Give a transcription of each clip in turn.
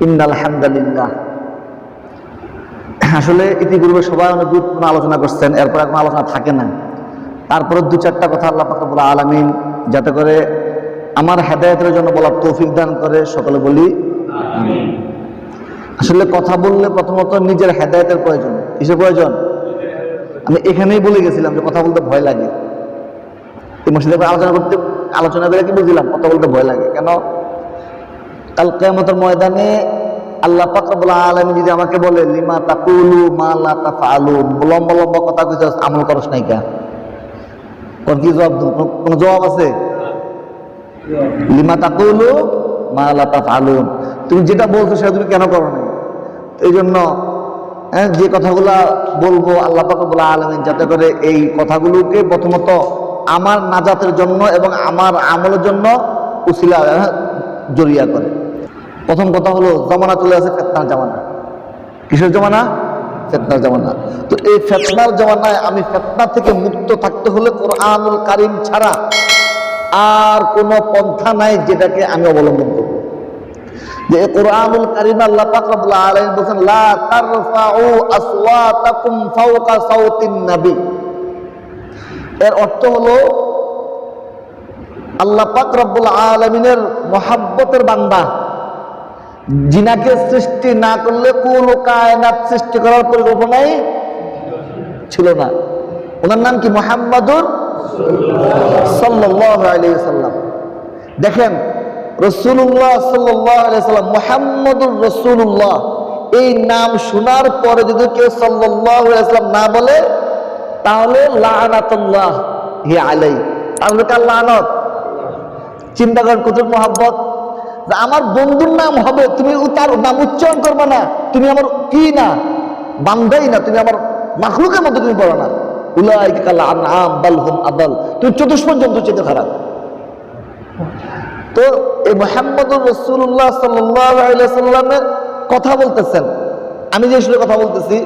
ইন্নাল হামদুলিল্লাহ। আসলে ইতিপূর্বে সবাই অনেক গুরুত্বপূর্ণ আলোচনা করছেন, এরপর এখন আলোচনা থাকে না। তারপরে দু চারটা কথা আল্লাহ পাক রব্বুল আলামিন যাতে করে আমার হেদায়েতের জন্য বলার তৌফিক দান করে, সকলে বলি আমিন। আসলে কথা বললে প্রথমত নিজের হেদায়েতের প্রয়োজন। কিসের প্রয়োজন? আমি এখানেই বলে গেছিলাম যে কথা বলতে ভয় লাগে। এই মসজিদে আলোচনা করে কি বুঝলাম? কথা বলতে ভয় লাগে কেন? কাল কিয়ামতের ময়দানে আল্লাহ পাক রব্বুল আলামিন যদি আমাকে বলে লিমা তাকুলু মা লা তাফআলুন, লম্বা লম্বা কথা কইছস আমল করস নাই কা, কোন কি জবাব দেব? কোন জবাব আছে? লিমা তাকুলু মা লা তাফআলুন, তুমি যেটা বলছো সেটা তুমি কেন করো না? এই জন্য যে কথাগুলা বলবো আল্লাহ পাক রব্বুল আলামিন যাতে করে এই কথাগুলোকে প্রথমত আমার নাজাতের জন্য এবং আমার আমলের জন্য উসিলা জড়িয়া করে। প্রথম কথা হলো, জামানা চলে আসে ফিতনার জামানা। কিসের জামানা? ফিতনার জামানা। তো এই ফিতনার জামানায় আমি ফিতনা থেকে মুক্ত থাকতে হলে কোরআনুল কারীম ছাড়া আর কোনো পন্থা নাই যেটাকে আমি অবলম্বন করব। যে কোরআনুল কারীম আল্লাহ পাক রব্বুল আলামিন বলেন লা তারফাউ আসওয়াতাকুম ফাওকা সাওতিন নবী। এর অর্থ হলো আল্লাহ পাক রব্বুল আলামিনের মহব্বতের বান্দা জিনাকে সৃষ্টি না করলে কোন কায়নাত সৃষ্টি করার পরিকল্পনাই ছিল না। ওনার নাম কি? মুহাম্মাদুর সাল্লাল্লাহু আলাইহি ওয়াসাল্লাম। দেখেন রাসূলুল্লাহ সাল্লাল্লাহু আলাইহি ওয়াসাল্লাম, মুহাম্মাদুর রাসূলুল্লাহ এই নাম শোনার পরে যদি কেউ সাল্লাল্লাহু আলাইহি ওয়াসাল্লাম না বলে তাহলে লাআনাতুল্লাহ হি আলাইহি, তাহলে কার লানত? চিন্তা করেন কত মহব্বত। আমার বন্ধুর নাম হবে, তুমি তার নাম উচ্চারণ করবে না, তুমি আমার কি না বান্দাই না, তুমি আমার মাখলুকের মধ্যে তুমি পড়ো না। উলাইকা কাল আনআম বাল হুম আদাল, তুমি চতুষ্পদ জন্তু চেয়ে খারাপ। তো এই মুহাম্মদুর রাসূলুল্লাহ সাল্লাল্লাহু আলাইহি ওয়াসাল্লামের কথা বলতেছেন, আমি যে সুরে কথা বলতেছি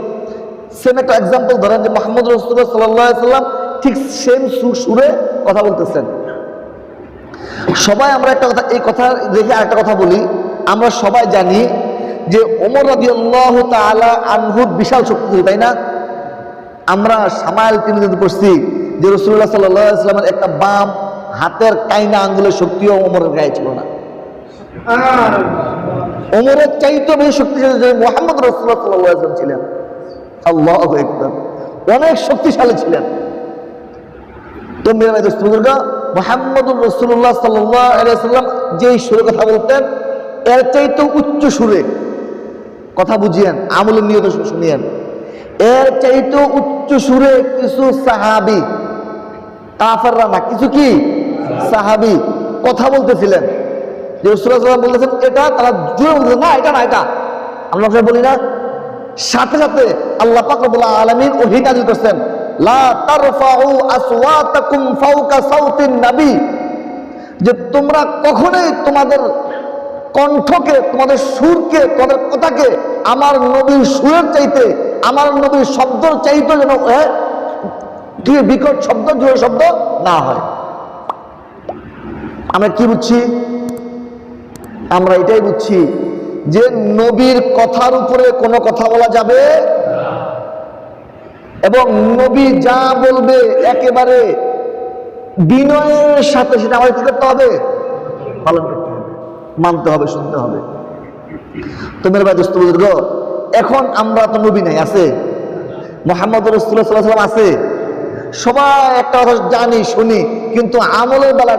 সেম একটা এক্সাম্পল ধরেন যে মুহাম্মদুর রাসূলুল্লাহ সাল্লাল্লাহু আলাইহি ওয়াসাল্লাম ঠিক সেম সুরে কথা বলতেছেন। সবাই আমরা একটা কথা, এই কথা দেখে আরেকটা কথা বলি, আমরা সবাই জানি যে ওমর রাদিয়াল্লাহু তাআলা আনহুর বিশাল শক্তি ছিল, তাই না? আমরা সামাইল তিরমিজিতে পড়ছি যে রাসূলুল্লাহ সাল্লাল্লাহু আলাইহি ওয়াসাল্লামের একটা বাম হাতের কাইনা আঙ্গুলের শক্তিও ওমরের গায়ে ছিল না। ওমরের চাইতে বেশি শক্তিশালী যে মুহাম্মদ রাসূলুল্লাহ সাল্লাল্লাহু আলাইহি ওয়াসাল্লাম ছিলেন, আল্লাহু আকবার, অনেক শক্তিশালী ছিলেন। তো মেরে ভাই দোস্ত বুজুর্গ, মুহাম্মদুর রাসূলুল্লাহ সাল্লাল্লাহু আলাইহি ওয়াসাল্লাম যেই সুরে কথা বলতেন এর চাইতে উচ্চ সুরে কথা বুঝিয়েন, আমলের নিয়ত শুনিয়েন। এর চাইতে উচ্চ সুরে কিছু সাহাবী, কাফেররা না, কিছু কি সাহাবী কথা বলতেছিলেন যে রাসূলুল্লাহ সাল্লাল্লাহু আলাইহি ওয়াসাল্লাম বলতেছেন এটা, তারা জোরে বলতেছেন না এটা না এটা। আমরা সবাই বলি না? সাথে সাথে আল্লাহ পাক রব্বুল আলামিন ওহী নাযিল করেছেন লা তারফাউ আসওয়াতাকুম ফাওকা সাওতিন নবী, যে তোমরা কখনোই তোমাদের কণ্ঠকে, তোমাদের সুরকে, তোমাদের কথাকে আমার নবীর সুরের চাইতে, আমার নবীর শব্দের চাইতে যেন বিকট শব্দ, জোরে শব্দ না হয়। আমরা কি বুঝছি? আমরা এটাই বুঝছি যে নবীর কথার উপরে কোনো কথা বলা যাবে এবং নবী যা বলবে একেবারে বিনয়ের সাথে সেটা আমাদের কি করতে হবে? পালন করতে হবে, মানতে হবে, শুনতে হবে। তো মেরে ভাই দোস্ত বুজুর্গ, এখন আমরা তো নবী নাই, আছে মুহাম্মদুর রাসূলুল্লাহ সাল্লাল্লাহু আলাইহি ওয়াসাল্লাম আছে, সবাই একটা কথা জানি শুনি, কিন্তু আমলের বেলা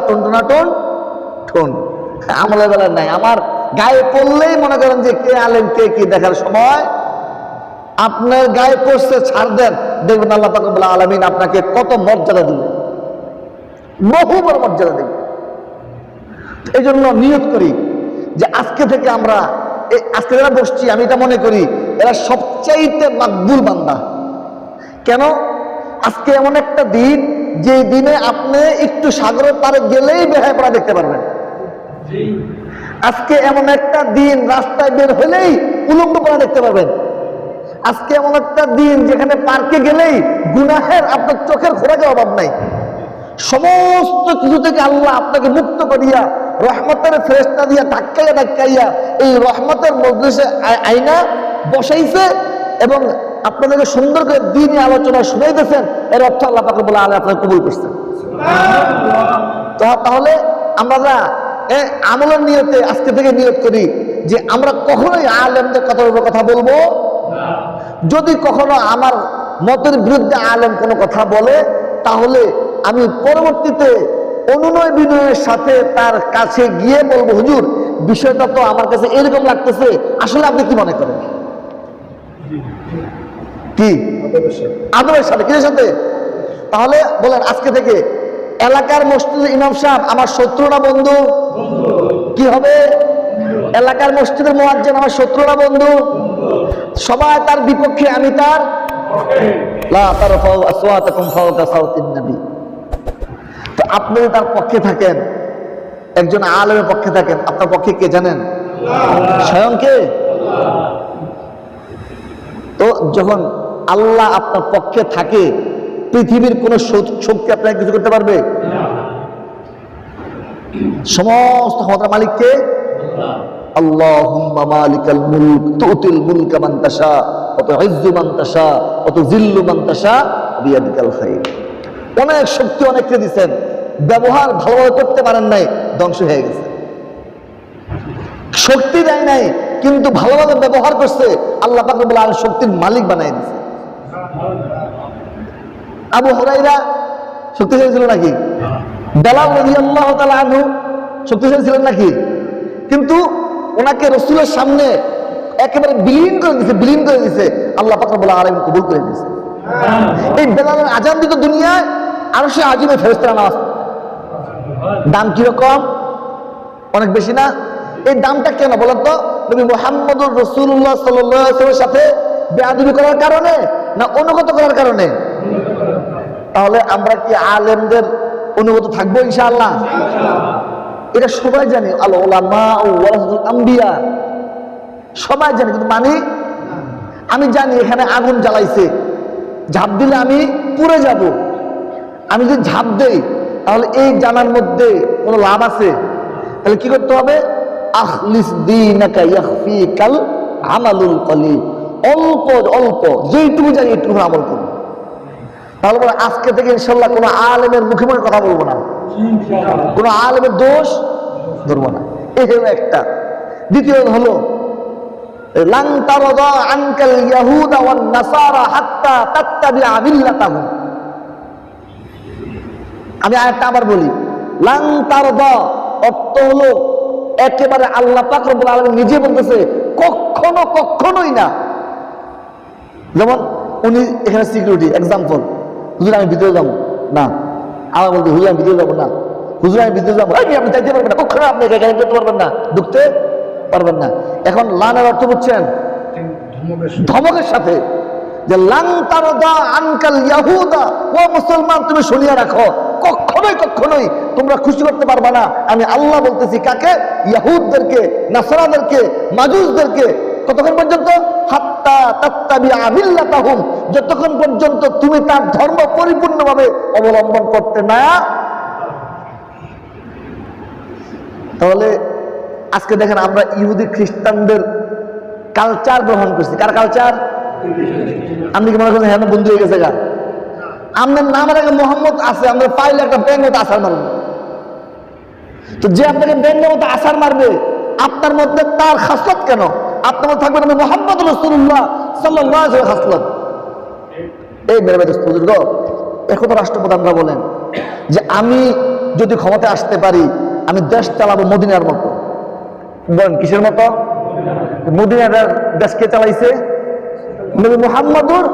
টন আমলের বেলা নাই। আমার গায়ে পড়লেই মনে করেন যে কে আলেম কে কি দেখার সময়, আপনার গায়ে পড়ছে ছাড় দেন, দেখবেন আল্লাহ পাক রব্বুল আলামিন আপনাকে কত মর্যাদা দিলেন, বহু বড় মর্যাদা দিলেন। এই জন্য নিয়ত করি যে আজকে থেকে আমরা, আজকে যারা বসছি আমি এটা মনে করি এরা সবচাইতে মাকবুল বান্দা। কেন? আজকে এমন একটা দিন যে দিনে আপনি একটু সাগরের পারে গেলেই বেহায় পড়া দেখতে পারবেন। আজকে এমন একটা দিন রাস্তায় বের হলেই উলঙ্গ পড়া দেখতে পারবেন। আজকে এমন একটা দিন যেখানে পার্কে গেলেই গুনাহের আপনার চোখের খোরাকের অভাব নাই। সমস্ত কিছু থেকে আল্লাহ আপনাকে মুক্ত করিয়া রহমতের ফেরেশতা দিয়া ধাক্কাইয়া ধাক্কাইয়া এই রহমতের মজলিসে আইনা বসাইছে এবং আপনাদেরকে সুন্দর করে দ্বীনি আলোচনা শুনাইতেছেন। এর অর্থ আল্লাহ পাক রব্বুল আলামিন আপনাকে কবুল করছেন। তাহলে আমরা আমলের নিয়তে আজকে থেকে নিয়ত করি যে আমরা কখনোই আলেমদের কথা বলবো না। যদি কখনো আমার মতের বিরুদ্ধে আলেম কোনো কথা বলে তাহলে আমি পরবর্তীতে অনুনয় বিনয়ের সাথে তার কাছে গিয়ে বলবো, হুজুর বিষয়টা তো আমার কাছে এরকম লাগতেছে, আসলে আপনি কি মনে করেন? কি আদরের সাথে, কিসের সাথে? তাহলে বলেন আজকে থেকে এলাকার মসজিদের ইমাম সাহেব আমার শত্রু না বন্ধু? কি হবে? এলাকার মসজিদের মুয়াজ্জিন আমার শত্রু না বন্ধু? সবাই তার বিপক্ষে, আমি তার লা তারফাউ আসওয়াতাকুম ফাওকা সাওতিন নবী। তো আপনি যদি তার পক্ষে থাকেন, একজন আলেমের পক্ষে থাকেন, আপনার পক্ষে কে জানেন? স্বয়ং কে? তো যখন আল্লাহ আপনার পক্ষে থাকে পৃথিবীর কোন শক্তি আপনাকে কিছু করতে পারবে? সমস্ত ক্ষমতার মালিক কে? আল্লাহুম্মা মালিকাল মুলক তুতিল মুলকা মান তাশা ওয়া তুইজ্জু মান তাশা ওয়া তুযিল্লু মান তাশা বিয়াদিকাল খায়র। অনেক শক্তি অনেককে দিয়েছেন, ব্যবহার ভালোভাবে করতে পারেন নাই, ধ্বংস হয়ে গেছে। শক্তি দেয় নাই কিন্তু ভালোভাবে ব্যবহার করছে, আল্লাহ পাক রব্বুল আলামিন শক্তির মালিক বানাই দিয়েছে। আবু হুরায়রা শক্তিশালী ছিল নাকি? বেলাল রাদিয়াল্লাহু তাআলা আনহু শক্তিশালী ছিলেন নাকি? কিন্তু ওনাকে রাসূলের সামনে একেবারে বিলীন করে দিয়েছে, আল্লাহ পাক রব্বুল আলামিন কবুল করে দিয়েছে। এই বেলালের আজান দিত দুনিয়ায়, আরশে আজিমে ফেরেশতারা নামাজ। দাম কিরকম? অনেক বেশি না? এই দামটা কেন বলেন তো? নবী মুহাম্মদুর রাসূলুল্লাহ সাল্লাল্লাহু আলাইহি ওয়াসাল্লামের সাথে বেয়াদবি করার কারণে না অনুগত করার কারণে? তাহলে আমরা কি আলেমদের অনুগত থাকবো ইনশাআল্লাহ? এটা সবাই জানি, আল উলামা ওয়ারাসাতুল আম্বিয়া, সবাই জানি, কিন্তু মানি? আমি জানি এখানে আগুন জ্বালাইছে, ঝাঁপ দিলে আমি পুড়ে যাব। আমি যদি ঝাঁপ দেই তাহলে এই জানার মধ্যে কোনো লাভ আছে? তাহলে কি করতে হবে? আখলিস দীনাকা ইয়াখফিকাল আমালুল কলিল। অল্প অল্প যেইটুকু জানি একটু আমল করব। তাহলে বলে আজকে থেকে ইনশাআল্লাহ কোনো আলেমের মুখে মুখে কথা বলবো না, কোনো আলেমের দোষ ধরবো না। এই হলো একটা। দ্বিতীয় হলো লান তারদা আনকাল ইয়াহুদা ওয়ান নাসারা হাত্তা তাত্তাবিআ মিল্লাতাহুম। আমি আয়াতটা আবার বলি, লান তারদা অর্থ হলো একেবারে আল্লাহ পাক রব্বুল আলামিন নিজে বলতেছে কখনোই না। যেমন উনি এখানে সিকিউরিটি, এক্সাম্পল, হুজুর আমি ভিতরে যাবো না, আমার বলতে হুজুর আমি ভিতরে যাবো না, হুজুর আমি ভিতরে যাবো, আপনি যাইতে পারবেন না, কখনো আপনি এখানে করতে পারবেন না, ঢুকতে পারবেন না। এখন লানের অর্থ বুঝছেন? ধমকের সাথে, যে লান তারদা আনকাল ইয়াহুদা, ও মুসলমান তুমি শুনিয়া রাখো, কখনোই তোমরা খুশি করতে পারবে না। আমি আল্লাহ বলতেছি কাকে? ইহুদদেরকে, নাসারাদেরকে, মাজুসদেরকে। কতক্ষণ পর্যন্ত? হাত্তা তাত্তাবিআ মিল্লাতাহুম, যতক্ষণ পর্যন্ত তুমি তার ধর্ম পরিপূর্ণভাবে অবলম্বন করতে না। তাহলে আজকে দেখেন আমরা ইহুদি খ্রিস্টানদের কালচার গ্রহণ করছি। কার কালচার? আপনি কি মনে করছেন হ্যাঁ বন্ধু হয়ে গেছে? আপনার নামের আগে মোহাম্মদ আছে, আমরা পাইলে একটা ব্যাংক মতো আসার মারবে। তো যে আপনাকে ব্যাংকের মতো আসার মারবে, আপনার মধ্যে তার খাসলত কেন? আপনার মধ্যে থাকবে মুহাম্মদ রাসূলুল্লাহ সাল্লাল্লাহু আলাইহি ওয়াসাল্লাম খাসলত। এই মেরে দোস্ত বুজুর্গ, এখন রাষ্ট্রপ্রধানরা বলেন যে আমি যদি ক্ষমতায় আসতে পারি আমি দেশ চালাবো মদিনার মতো। বলেন কিসের মতো? মদিনার দেশকে চালাইছে নবী মুহাম্মদুর।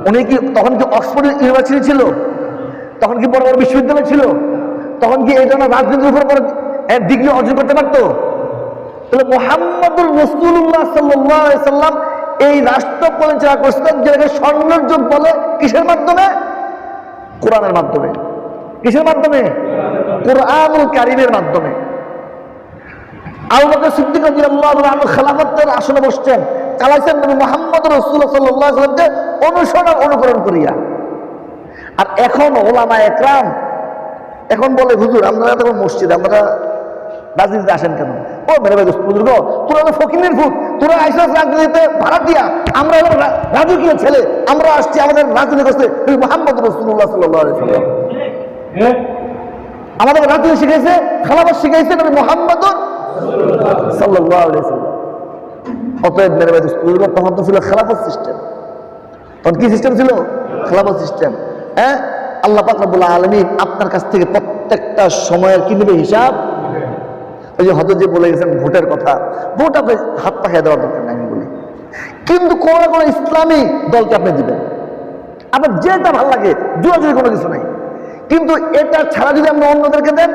উনি কি তখন কি অক্সফোর্ড ইউনিভার্সিটি ছিল? তখন কি বড় বড় বিশ্ববিদ্যালয় ছিল? তখন কি এই ধরনের রাজনীতির উপর বড় ডিগ্রি অর্জন করতে পারতো? তাহলে মুহাম্মদুর রাসূলুল্লাহ সাল্লাল্লাহু আলাইহি সাল্লাম এই রাষ্ট্র পরিচালনা করতেন, যেটাকে স্বর্ণের যুগ বলে। কিসের মাধ্যমে? কোরআনের মাধ্যমে। কিসের মাধ্যমে? কোরআনুল কারীমের মাধ্যমে। আবু বকর সিদ্দিক রাদিয়াল্লাহু আনহু খেলাফতের আসনে বসছেন, চালাইছেন নবী মুহাম্মদ রাসূলুল্লাহ সাল্লাল্লাহু আলাইহি সাল্লামকে অনুকরণ করিয়া। আর এখন ওলামা একরাম এখন বলে হুজুর আমরা তো মসজিদ, আমরা রাজনীতিতে আসেন কেন? ও মেরে ভাই দোস্ত বুজুর্গ, তোরা তো ফকিরের ভূত, তোরা আইসাস রাজনীতিতে ভাড়া দিয়া, আমরা রাজকীয় ছেলে, আমরা আসছি আমাদের রাজনীতি করতে মুহাম্মদ রাসূলুল্লাহ সাল্লাল্লাহু আলাইহি ওয়াসাল্লাম। আমাদের রাজনীতি শিখাইছে, খেলাফত শিখাইছে নবী মুহাম্মদ সাল্লাল্লাহু আলাইহি ওয়াসাল্লাম। অতএব মেরে ভাই দোস্ত বুজুর্গ, তখন তো ছিল খেলাফত সিস্টেম। তখন কি সিস্টেম ছিল? খেলাফত সিস্টেম। হ্যাঁ, আল্লাহ পাক রব্বুল আলামিন আপনার কাছ থেকে প্রত্যেকটা সময়ের কি নেবে হিসাব। ওই যে হয়তো যে বলে গেছেন ভোটের কথা, ভোট আপনি হাত পাখিয়ে দেওয়ার দরকার নাই আমি বলি, কিন্তু কোন না কোনো ইসলামী দলকে আপনি দিবেন, আপনার যেটা ভালো লাগে, জোরাজুরি কোনো কিছু নাই। কিন্তু এটা ছাড়া যদি আমরা অন্যদেরকে দেন,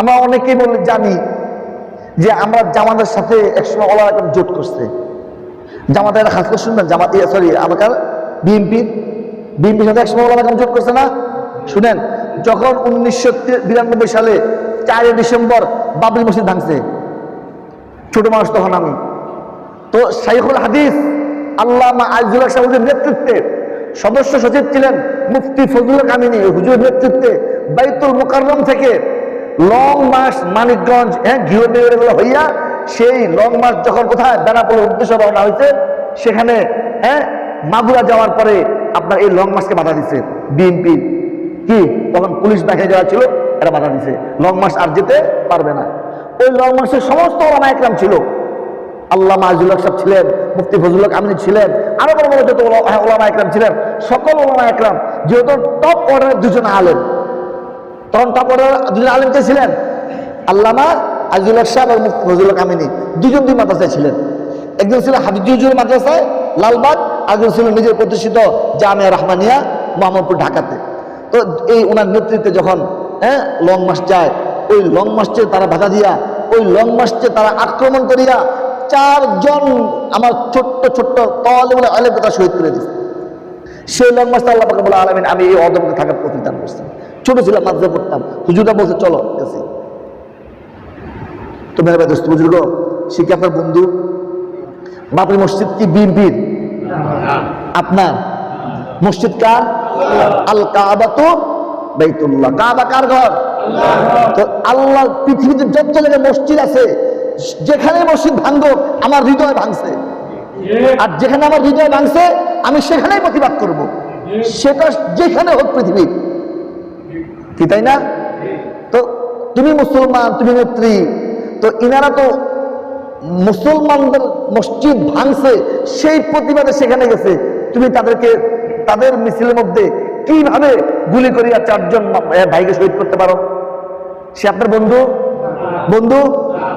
আমরা অনেকেই বলে জানি যে আমরা জামাতের সাথে একসময় ওলারা একটা জোট করছে। জামাতের একটা খাস করে শুনবেন, জামাত সরি আমাদের বিএনপির সাথে একসময় ওলারা একটা জোট করছে না? শুনেন, যখন 1992 সালে 4 ডিসেম্বর বাবরি মসজিদ ভাঙছে, ছোট মানুষ তখন আমি, তো শাইখুল হাদিস আল্লামা আজিজুল হক সাহেবের নেতৃত্বে সদস্য সচিব ছিলেন মুফতি ফজলুল কামিনী হুজুরের নেতৃত্বে বাইতুল মুকাররম থেকে লং মার্চ মানিকগঞ্জ ঘিওগুলো হইয়া সেই লং মার্চ যখন কোথায় বেনাপোলের উদ্দেশ্যে রওনা হয়েছে, সেখানে মাগুরা যাওয়ার পরে আপনার এই লং মার্চকে বাধা দিছে বিএনপি। কি তখন পুলিশ বাহিনী যাওয়া ছিল, এরা বাধা দিছে, লং মার্চ আর যেতে পারবে না। ওই লং মার্চের সমস্ত ওলামা একরাম ছিল, আল্লামা আজিজুল হক সাহেব ছিলেন, মুফতি ফজলুল হক আমিনী ছিলেন, আরো বড় বড় যত ওলামা একরাম ছিলেন, সকল ওলামা একরাম, যেহেতু টপ অর্ডারের দুজন আলেম, তখন টপ অর্ডারের দুজন আলেম কে ছিলেন? আল্লামা আজিজুল হক সাহেব এবং মুফতি ফজলুল হক আমিনী, দুজন দুই মাদ্রাসায় ছিলেন। একজন ছিল হাফিজুল মাদ্রাসায় লালবাগ, একজন ছিল নিজের প্রতিষ্ঠিত জামিয়া রহমানিয়া মোহাম্মদপুর ঢাকাতে। তো এই ওনার নেতৃত্বে যখন লং মার্চ যায়, ওই লং মার্চে তারা বাধা দিয়া, ওই লং মার্চে তারা আক্রমণ করিয়া 4 জন আমার ছোট্ট ছোট্ট তালেবুল ইলম কথা শহীদ করে দিয়েছে। সেই লং মার্চে আল্লাহ পাক রব্বুল আলামিন আমি এই অদমকে থাকার তৌফিক দান করছি। ছোট ছিলাম, মাদ্রাসা পড়তাম, হুজুরটা বলছে চলো গেছি। তো মেরে ভাই দোস্ত বুজুর্গ, সে কি আপনার বন্ধু? বাবরি মসজিদ কি বিএনপির? আপনার মসজিদ কার? আল কাবাতু বাইতুল্লাহ। কাবা কার ঘর? তো আল্লাহ পৃথিবীতে যত জায়গায় মসজিদ আছে, যেখানে মসজিদ ভাঙবো আমার হৃদয় ভাঙছে, আর যেখানে আমার হৃদয় ভাঙছে আমি সেখানেই প্রতিবাদ করব, সেটা যেখানে হোক পৃথিবী, কি তাই না? তো তুমি মুসলমান, তুমি নেত্রী, তো ইনারা তো মুসলমানদের মসজিদ ভাঙছে সেই প্রতিবাদে সেখানে গেছে, তুমি তাদেরকে তাদের মিছিলের মধ্যে কিভাবে গুলি করিয়া 4 জন ভাইকে শহীদ করতে পারো? সে আপনার বন্ধু? বন্ধু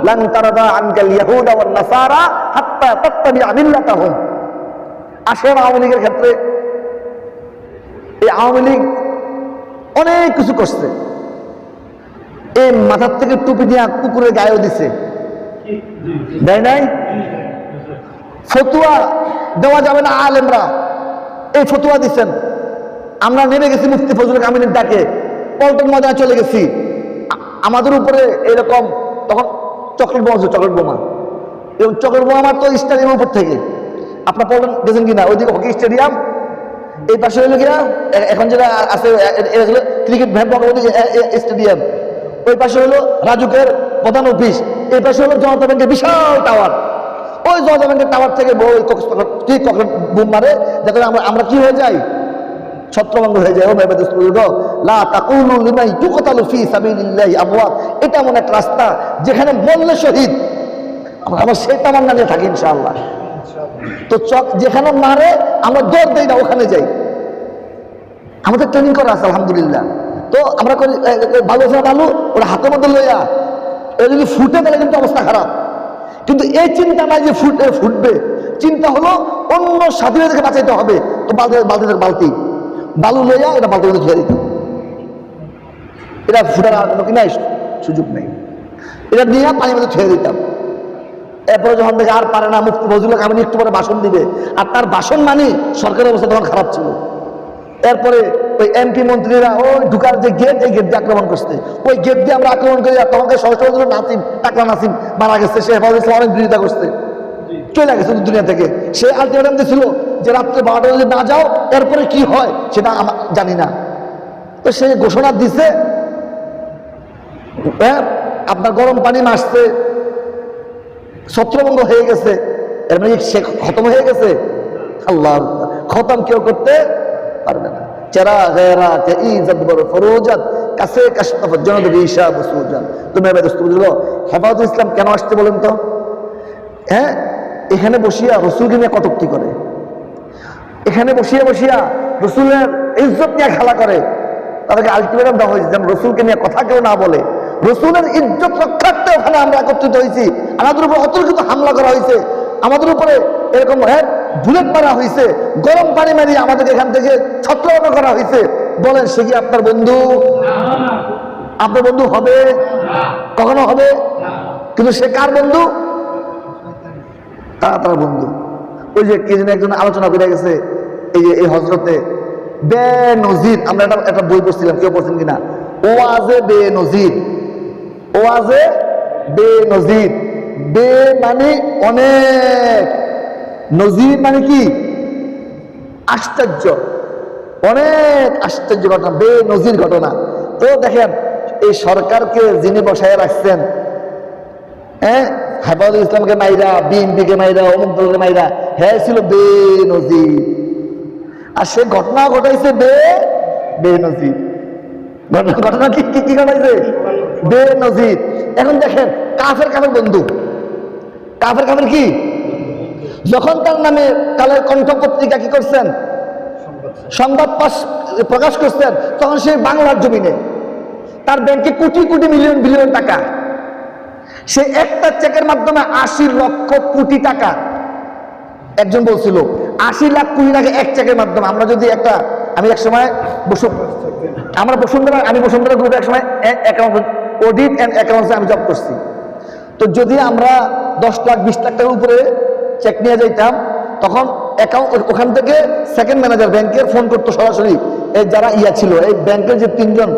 লান তারাদা আনকাল ইয়াহুদা ওয়ান নাসারা হাত্তা তাত্তাবিআ মিল্লাতাহুম। আসেন আওয়ামী লীগের ক্ষেত্রে, এই আওয়ামী লীগ অনেক কিছু করছে, এই মাথার থেকে টুপি দিয়ে কুকুরের গায়েও দিছে, দেয় নাই? ফতুয়া দেওয়া যাবে না আলেমরা, এই ফতুয়া দিচ্ছেন। আমরা নেমে গেছি মুফতি ফজলুল কামিনীর ডাকে, পল্টন ময়দানে চলে গেছি, আমাদের উপরে এরকম তখন চকলেট বোমা, চকলেট বোমা, এবং চকলেট বোমা তো স্টেডিয়ামের উপর থেকে, আপনার পল্টন গেছেন কিনা? ওইদিকে হকি স্টেডিয়াম, এই পাশে হইলো কিনা এখন যেটা আছে ক্রিকেট স্টেডিয়াম, ওই পাশে হলো রাজুকের প্রধান অফিস, এই পাশে হলো জনতা ব্যাংকের বিশাল টাওয়ার। ওই জনতা ব্যাংকের টাওয়ার থেকে কি চকলেট বোম মারে, যাতে আমরা কি হয়ে যাই? ছত্রভঙ্গ হয়ে যায়। ও মেরে দোস্ত বুজুর্গ, লা তাকুলু লিমান ইউকতালু ফি সাবিলিল্লাহি আমওয়াত, এটা এমন এক রাস্তা যেখানে মরলে শহীদ, আমরা সেই তামান্না নিয়ে থাকি ইনশাআল্লাহ। তো যেখানে মারে আমরা দৌড় দেই না, ওখানে যাই। আমাদের ট্রেনিং করা আছে আলহামদুলিল্লাহ। তো আমরা করি ভালো আছে ভালো, ওরা হাতের মধ্যে লইয়া এ যদি ফুটে তাহলে কিন্তু অবস্থা খারাপ। কিন্তু এই চিন্তা নাই যে ফুটবে, চিন্তা হলো অন্য স্বাধীনতাকে বাঁচাইতে হবে। তো বালতিদের বালতি বালু লইয়া এটা বালতির মধ্যে ধুয়ে দিত, এটা ফুটার আর কোনো কি নাই, সুযোগ নেই, এটা নিয়ে পানির মধ্যে ধুয়ে দিতাম। এরপরে যখন থেকে আর পারে না, মুফতি ফজলুল কামিনী একটু পরে ভাষণ দিবে, আর তার ভাষণ মানে সরকারের অবস্থা তখন খারাপ ছিল। এরপরে ওই এমপি মন্ত্রীরা ওই ঢুকার যে গেট, এই গেট দিয়ে আক্রমণ করছে, ওই গেট দিয়ে আমরা আক্রমণ করি। তখনকার সহস্র নাসিম, টাকলা নাসিম মারা গেছে, সে হেফাজত ইসলাম অনেক বিরোধিতা করছে, চলে গেছে দুনিয়া থেকে। সে আলটিমেটাম দিয়েছিল যে রাত্রে 12টা যদি না যাও এরপরে কি হয় সেটা জানি না। তো সে ঘোষণা দিছে, আপনার গরম পানি মাসছে, ছত্রভঙ্গ হয়ে গেছে, এর মানে সে খতম হয়ে গেছে? আল্লাহ খতম কেউ করতে পারবে না। চেরা গেরা কে ইজ্জত বড় ফরোজাত কাছে কাশতাফ জনদ রিশা বসুজান। তুমি এবার দোস্ত বুঝলো হেফাজতুল ইসলাম কেন আসছে বলেন তো? হ্যাঁ, এখানে বসিয়া রসুলকে নিয়ে কটূক্তি করে, এখানে বসিয়া বসিয়া রসুলের ইজ্জত নিয়ে খেলা করে। তাদেরকে আলটিমেটাম দেওয়া হয়েছে যেন রসুলকে নিয়ে কথা কেউ না বলে। রসুলের ইজ্জত রক্ষার্থে ওখানে আমরা একত্রিত হয়েছি। আমাদের উপর অতর্কিত হামলা করা হয়েছে, আমাদের উপরে এরকম বুলেট মারা হয়েছে, গরম পানি মারিয়ে আমাদেরকে এখান থেকে ছত্রভঙ্গ করা হয়েছে। বলেন সে কি আপনার বন্ধু? আপনার বন্ধু হবে? কখনো হবে? কিন্তু সে কার বন্ধু? তার বন্ধু। ওই যে কি যেন একজন আলোচনা করে গেছে, এই যে এই হজরতে বেনজির, আমরা একটা বই পড়ছিলাম, কেউ পড়ছেন কিনা? ওয়াজে বেনজির, ওয়াজে বেনজির। বে মানে অনেক, নজির মানে কি? আশ্চর্য, অনেক আশ্চর্য ঘটনা, বেনজির ঘটনা। তো দেখেন এই সরকারকে যিনি বসায় রাখছেন, হ্যাঁ, হেফাজতুল ইসলামকে মাইরা, বিএনপিকে মাইরা, অমুক দলকে মাইরা, হ্যাঁ ছিল বেনজির। আর সে ঘটনা ঘটাইছে বেনজির। ঘটনা কি কি ঘটাইছে? বেনজির। এখন দেখেন কাফের বন্ধু, কাফের কি? যখন তার নামে কালের কণ্ঠ পত্রিকা কি করছেন, সংবাদ প্রকাশ করছেন, তখন সে বাংলার জমিনে তার ব্যাংকে কোটি কোটি মিলিয়ন বিলিয়ন টাকা, সে একটা চেকের মাধ্যমে 80 লক্ষ কোটি টাকা, একজন বলছিল 80 লাখ কোটি টাকা এক চেকের মাধ্যমে। আমরা যদি একটা, আমি এক সময় আমি বসুন্ধরা গ্রুপে এক সময় অডিট অ্যান্ড অ্যাকাউন্টসে আমি জব করছি। তো যদি আমরা 10 লাখ 20 লাখ টাকার উপরে চেক নিয়ে যাইতাম, তখন ওখান থেকে সেকেন্ড ম্যানেজার ব্যাংকের ফোন করতো সরাসরি, এই যারা ছিল এই ব্যাংকের যে 3 জন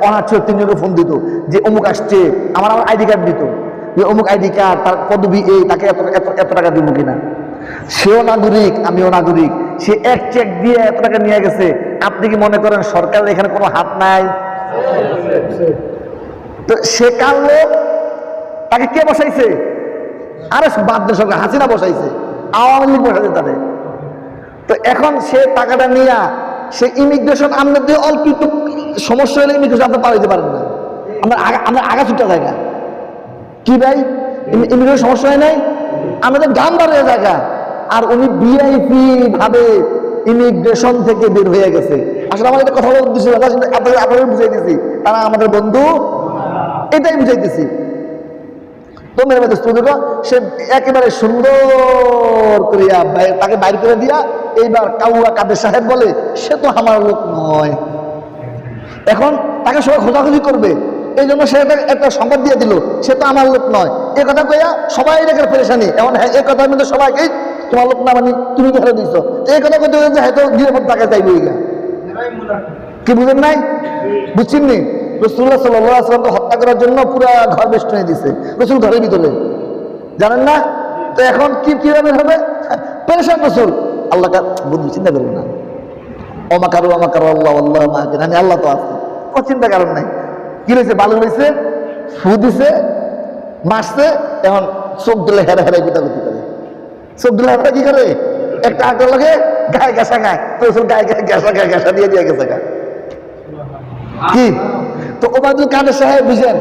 অনার ছিল, 3 জনকে ফোন দিত যে অমুক আসছে, আমার আইডি কার্ড দিত, যে অমুক আইডি কার্ড, তার পদবি এই, তাকে এত টাকা দিব কিনা। সেও নাগরিক, আমিও নাগরিক। সে এক চেক দিয়ে এত টাকা নিয়ে গেছে। আপনি কি মনে করেন সরকারের এখানে কোনো হাত নাই? তো সে কার লোক? তাকে কে বসাইছে? আরে বাদ দেন, সরকার হাসিনা বসাইছে, আওয়ামী লীগ বসাইছে তাদের। তো এখন সে টাকাটা নিয়ে সে ইমিগ্রেশন, আমরা দিয়ে অল্প একটু সমস্যা হলে ইমিগ্রেশন আপনি পার হইতে পারেন না। আমরা আগা ছুটা জায়গা কি ভাই, ইমিগ্রেশন সমস্যা হয় নাই, আমাদের গান বাড়িয়ে জায়গা। আর উনি ভিআইপি ভাবে ইমিগ্রেশন থেকে বের হয়ে গেছে। আসলে আমার একটা কথা বলার উদ্দেশ্য আপনাদের বুঝাই দিচ্ছি, তারা আমাদের বন্ধু, এটাই বুঝাইতেছি। তো মেরে মেয়ে সে একেবারে সুন্দর করিয়া তাকে বাইর করে দিয়া এইবার কাউয়া কাদের সাহেব বলে সে তো আমার লোক নয়। এখন তাকে সবাই খোঁজাখুঁজি করবে, এই জন্য সে একটা সংবাদ দিয়ে দিল সে তো আমার লোক নয়। এ কথা কইয়া সবাই রেখে পেরেশানি। এখন হ্যাঁ, এই কথার মধ্যে সবাইকে তোমার লোক না মানে তুমি কোথায় দিচ্ছ, এই কথা কইতে হয়তো নিরাপদ টাকা চাইবে। কি বুঝেন নাই? বুঝছেন নি? রাসূলুল্লাহ সাল্লাল্লাহু আলাইহি ওয়াসাল্লামকে হত্যা করার জন্য পুরা ঘর বেষ্টনী দিছে, রাসূল ঘরের ভিতরে, জানেন না? তো এখন কিভাবে হবে? পেরেশান রাসূল। আল্লাহ বুদ্ধি চিন্তা করবেন না, অমাকারু আল্লাহ আল্লাহ মাহাদিন, আমি আল্লাহ তো আছে, কোনো চিন্তা কারণ নাই। কি হয়েছে? বালু হয়েছে, ফু দিছে, মারছে, এখন চোখ দিলে হেরা হেরাই পিটাপিটি করে। চোখ দিলে হেরা কি করে? একটা আঁকড়া লাগে গায়ে ঘেঁষা খায়, তো গায়ে ঘেঁষা দিয়ে গেছে গা কি। তো ওবায়দুল কাদের সাহেব বুঝেন,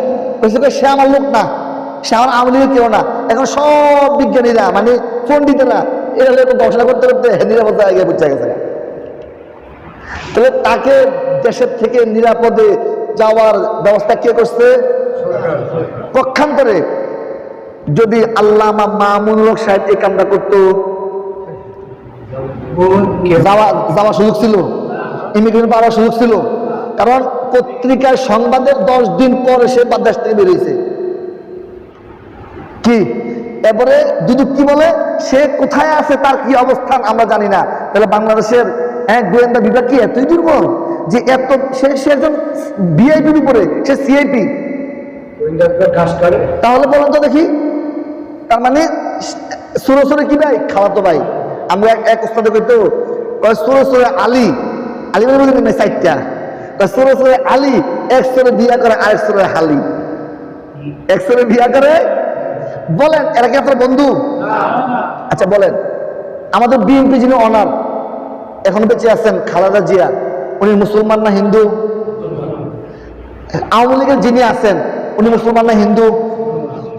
সে আমার লোক না, সে আমার আওয়ামী লীগের কেউ না। এখন সব বিজ্ঞানীরা মানে পন্ডিতেরা এরা গবেষণা করতে করতে নিরাপত্তা আগে বুঝে গেছে। তাহলে তাকে দেশের থেকে নিরাপদে যাওয়ার ব্যবস্থা কে করছে? পক্ষান্তরে যদি আল্লামা মামুনুল হক সাহেব এই কামটা করতো, যাওয়ার সুযোগ ছিল, ইমিগ্রেশন পাওয়ার সুযোগ ছিল। কারণ পত্রিকায় সংবাদের 10 দিন পরে সে দেশ থেকে বেরিয়েছে। কি এরপরে দুদক কি বলে, সে কোথায় আছে, তার কি অবস্থান আমরা জানি না। তাহলে বাংলাদেশের গোয়েন্দা বিভাগ কি এতই দুর্বল যে এত সে একজন ভিআইপির উপরে সে সিআইপি? তাহলে বলেন তো দেখি, তার মানে সুরসরে কি ভাই? খাওয়াতো ভাই। আমরা এক উস্তাদে কইতো সুরসরে আলী, আলী মানে বলি না 4টা সুরসরে আলী, এক সরে বিয়া করে আরেক সরে হালি। এক ছেলে বিয়া করে। বলেন এরা কি আপনার বন্ধু? আচ্ছা বলেন, আমাদের বিএনপি যিনি অনার এখন বেঁচে আছেন খালেদা জিয়া, উনি মুসলমান না হিন্দু? আওয়ামী লীগের যিনি আছেন উনি মুসলমান না হিন্দু?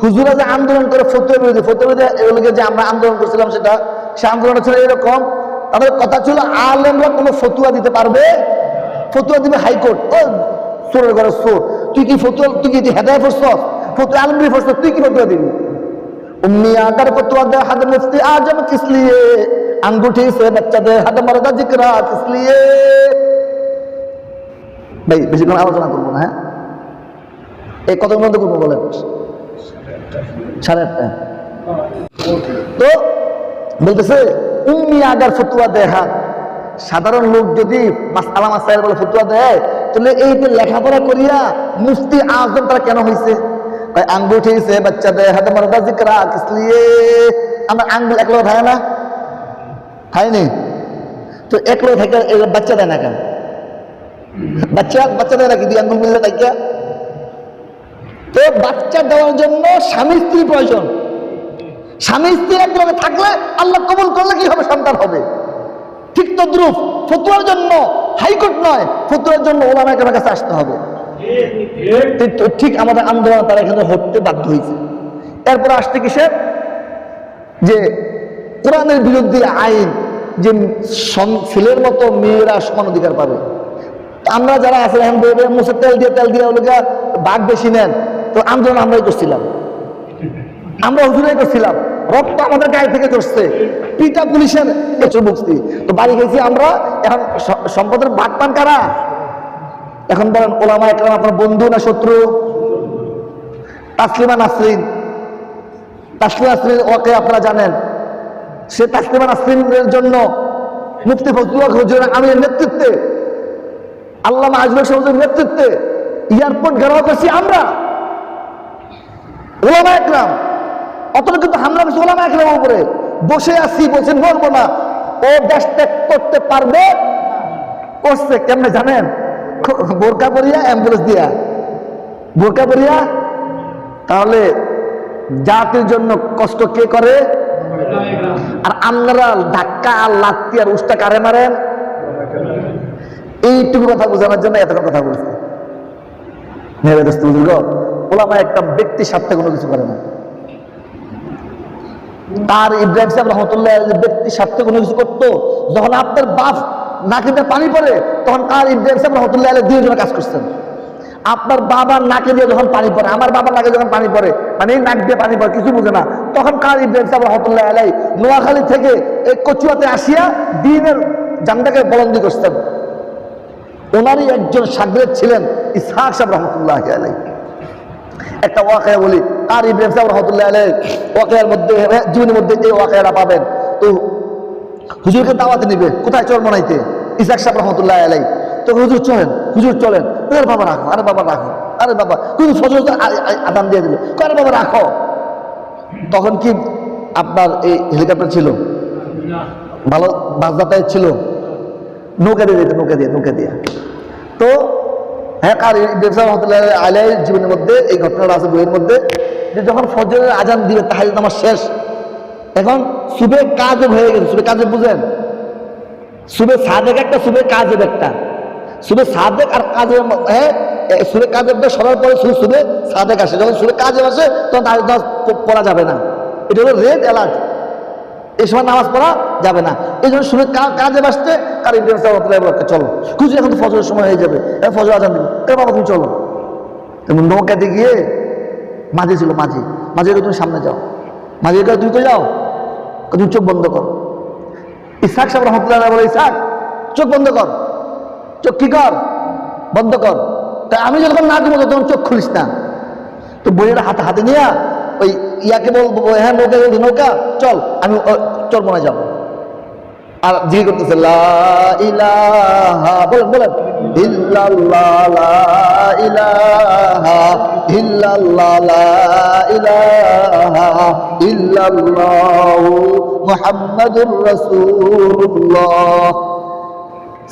হুজুরা যে আন্দোলন করে ফতুয়া বিরোধী, ফতুয়া বিরোধী এগুলোকে যে আমরা আন্দোলন করছিলাম, সে আন্দোলন ছিল এরকম, তাদের কথা ছিল আলেমরা কোনো ফতুয়া দিতে পারবে, ফতুয়া দিবে হাইকোর্ট। ও সোরের ঘরে সোর, তুই কি ফতুয়া, তুই কি হেদায় ফসছ, ফতুয়া আলমগীর ফসছ, তুই কি ফতুয়া দিবি? उम्मी आकर फतवा दे हद मुफ्ती आजम किस लिए, अंगूठी से बच्चा दे हद मर्दा जिक्रा किस लिए। भाई বেশিক্ষণ আলোচনা করবো না, হ্যাঁ এই কত বন্ধ করবো বলেন? 8:30। তো বলতেছে উম্মি আগার ফতুয়া দেয়, হ্যাঁ সাধারণ লোক যদি মাসআলা মাসাইল বলে ফতুয়া দেয়, তাহলে এই যে লেখাপড়া করিয়া মুফতি আজম তারা কেন হয়েছে? अंगूठी से बच्चा दे हद मर्दा जिक्रा किस लिए। আমরা আঙ্গুল একলো থাকে না, খাইনি তো একলো থাকে, বাচ্চা দেয় না কেন? বাচ্চা দেয় নাকি? দুই আঙ্গুল মিললে তাই। তো বাচ্চা দেওয়ার জন্য স্বামী স্ত্রী প্রয়োজন। স্বামী স্ত্রী একলগে থাকলে আল্লাহ কবুল করলে কি হবে? সন্তান হবে। ঠিক তদ্রুপ ফতুয়ার জন্য হাইকোর্ট নয়, ফতুয়ার জন্য ওলামা কেরামের কাছে আসতে হবে। ঠিক আমাদের আন্দোলন তারা এখানে হতে বাধ্য হয়েছে। এরপর আসতে কিসের যে কোরআনের বিরুদ্ধে আইন, যে ছেলের মতো মেয়েরা সমান অধিকার পাবে। আমরা যারা আছেন এখন মুসের তেল দিয়ে ওগুলো বাঘ বেশি নেন, তো আন্দোলন আমরাই করছিলাম, আমরা হুজুরাই করছিলাম, রক্ত আমাদের গায়ে থেকে ধরছে, পিটা পুলিশের প্রচুর মুক্তি, তো বাড়ি গেছি আমরা। এখন সম্পদের ভাগ পান কারা? এখন বলেন ওলামা একরাম আপনার বন্ধু না শত্রু? তাসলিমা নাসরিন ওকে আপনারা জানেন, সে তাসলিমা নাসরিনের জন্য মুফতি ফজলুল হক হুজুরের আমিরের নেতৃত্বে, আল্লামা আজমের সহজের নেতৃত্বে এয়ারপোর্ট ঘেরাও করছি আমরা ওলামা একরাম। অতটা কিন্তু হামলা করছি ওলামা একরামের উপরে, বসে আছি, বলছেন মরবো না। ও দেশ ত্যাগ করতে পারবে, করছে কেমনে জানেন? বোরকা পরিয়া, অ্যাম্বুলেন্স দিয়া বোরকা পরিয়া। তাহলে জাতির জন্য কষ্ট কে করে? আর আপনারা ধাক্কা আর লাত্তি আর উষ্টা কারে মারেন? এইটুকু কথা বোঝানোর জন্য এতক্ষণ কথা বলছে। ওলামা একটা ব্যক্তি স্বার্থে কোনো কিছু করে না। আর ইব্রাহিম সাহেব রহমতুল্লাহ ব্যক্তি স্বার্থে কোনো কিছু করতো, যখন আপনার বাপ নাকে পানি পড়ে তখন কার ইব্রাহিম সাহেব রহমতুল্লাহ আলাইহি দুইজনে কাজ করছেন। আপনার বাবার নাকে দিয়ে যখন পানি পড়ে, আমার বাবার নাকে যখন পানি পড়ে, মানে এই নাক দিয়ে পানি পড়ে, কিছু বুঝে না, তখন কার ইব্রাহিম সাহেব রহমতুল্লাহ আলাইহি নোয়াখালী থেকে এই কচুয়াতে আসিয়া দ্বীনের জানটাকে বলন্দি করছেন। ওনারই একজন শাগরেদ ছিলেন ইসহাক সাহেব রহমতুল্লাহ আলাইহি। একটা ওয়াকিয়া বলি, আর ইব্রাহিম সাহেব রহমতুল্লাহ আলাইহি ওয়াকিয়ার মধ্যে, জীবনের মধ্যে এই ওয়াকিয়াটা পাবেন। তো হুজুরকে দাওয়াতে নিবে কোথায়? চরমনাইতে, ইসহাক সাহেব রহমতুল্লাহ আলাইহি। তো হুজুর চলেন, হুজুর চলেন। আরে বাবা রাখো, আরে বাবা রাখো, আরে বাবা হুজুর ফজর আদান দিয়ে দিল, আরে বাবা রাখো। তখন কি আপনার এই হেলিকপ্টার ছিল? ভালো বাসযাতায়াত ছিল? নৌকা দিয়ে দিত, নৌকা দিয়ে। তো হ্যাঁ, কার ইব্রাহিম সাহেব রহমতুল্লাহ আলাইহি জীবনের মধ্যে এই ঘটনাটা আছে বইয়ের মধ্যে, যে যখন ফজরের আজান দিবে, তাহলে নামাজ শেষ, এখন সুবে কাজেব হয়ে গেছে। সুবে কাজেব বুঝেন? সুবে সাদেক একটা, সুবে কাজেব একটা। সুবে সাদেক আর কাজেব, হ্যাঁ সুবে কাজেবটা সরার পরে সুবে সাদেক আসে। যখন সুবে কাজেব আসে তখন নামাজ পড়া যাবে না, এটা হলো রেড অ্যালার্ট, এই সময় নামাজ পড়া যাবে না। এই জন্য সুবে কাজেব আসতে কার ইব্রাহিম সাহেব চলো খুঁজে, এখন তো ফজরের সময় হয়ে যাবে, ফজর আজান দিবে, বাবা তুমি চলো। তেমন নৌকাতে গিয়ে মাঝি ছিল, মাঝি তুমি সামনে যাও, মাঝি তুমি তো যাও, তুমি চোখ বন্ধ কর। ইসহাক সাহেব রহমতুল্লাহ বলে, ইসহাক চোখ বন্ধ কর। চোখ কি কর? বন্ধ কর। তাই আমি যখন না দিব তখন চোখ খুলিস না। তো বইয়ের হাতে নিয়ে ওই ইয়াকে বলবো, হ্যাঁ নৌকা চল, আমি চরমনায় যাবো। আর জিজ্ঞেস করতেছে লা ইলাহা, বলেন ইল্লাল্লাহ, লা ইলাহা ইল্লাল্লাহ, লা ইলাহা ইল্লাল্লাহু মুহাম্মাদুর রাসূলুল্লাহ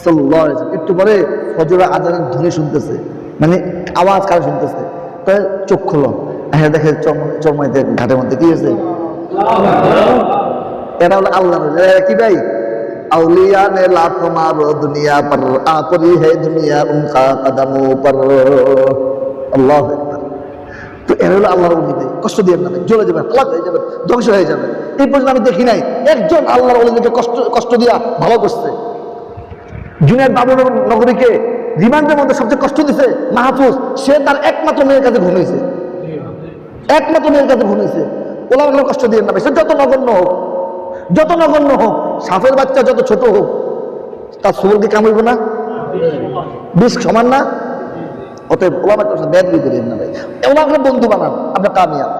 সাল্লাল্লাহু আলাইহি ওয়াসাল্লাম। একটু পরে ফজরের আজানের ধ্বনি শুনতেছে, মানে আওয়াজ কার শুনতেছে, চোখ খোলো। হ্যাঁ দেখে চরমাইতে ঘাটের মধ্যে কি হয়েছে, এটা হলো আল্লাহ। কি ভাই, আউলিয়া ने लात मारो दुनिया पर आपरी है दुनिया उनका कदमों पर। আল্লাহু আকবার। তো এরা হলো আল্লাহর ওলি। কষ্ট দিয়ে না, জ্বলে যাবে, হালাক হয়ে যাবে, ধ্বংস হয়ে যাবে। এই পর্যন্ত আমি দেখি নাই একজন আল্লাহর ওলিকে কষ্ট দিয়া ভালো করছে। জুনায়েদ বাবুর নগরীকে রিমান্ডের মধ্যে সবচেয়ে কষ্ট দিছে মাহফুজ। সে তার একমাত্র মেয়ের কাছে ঘুমিয়েছে, একমাত্র মেয়ের কাছে ঘুমিয়েছে। ওলামাকে কষ্ট দিয়ে না, সে যত নগণ্য হোক, যত নগণ্য হোক, সাপের বাচ্চা যত ছোট হোক, তার সুবলকে কামড়বে না, বিষ সমান না। অতএব ওলামাকে ব্যাধি করেন না ভাই। ওলামাকে বন্ধু বানান, আপনার কামিয়াব।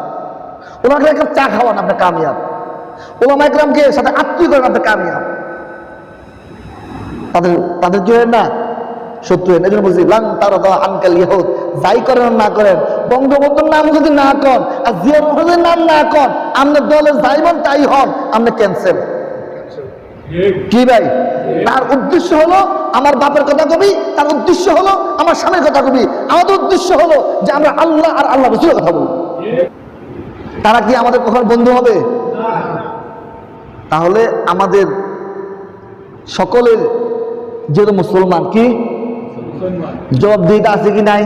ওলামাকে একটা চা খাওয়ান, আপনার কামিয়াব। ওলামা একরামকে সাথে আত্মীয় করেন, আপনার কামিয়াব। তাদের কি হয় না, শত্রু হয় না। এই জন্য বলছি লান তারাদা আনকাল ইয়াহুদ, যাই করেন না করেন, বঙ্গবন্ধুর নাম যদি না কর আর জিয়া রহমানের নাম না কর, আপনার দলে যাই বল তাই হন, আপনি ক্যান্সেল। কি ভাই, তার উদ্দেশ্য হলো আমার বাপের কথা কবি, তার উদ্দেশ্য হলো আমার স্বামীর কথা কবি, আমাদের উদ্দেশ্য হলো যে আমরা আল্লাহ আর আল্লাহ রাসূলের কথা বলবো। তারা কি আমাদের কখনো বন্ধু হবে? তাহলে আমাদের সকলের যেহেতু মুসলমান, কি জবাবদিহিতা আছে কি নাই?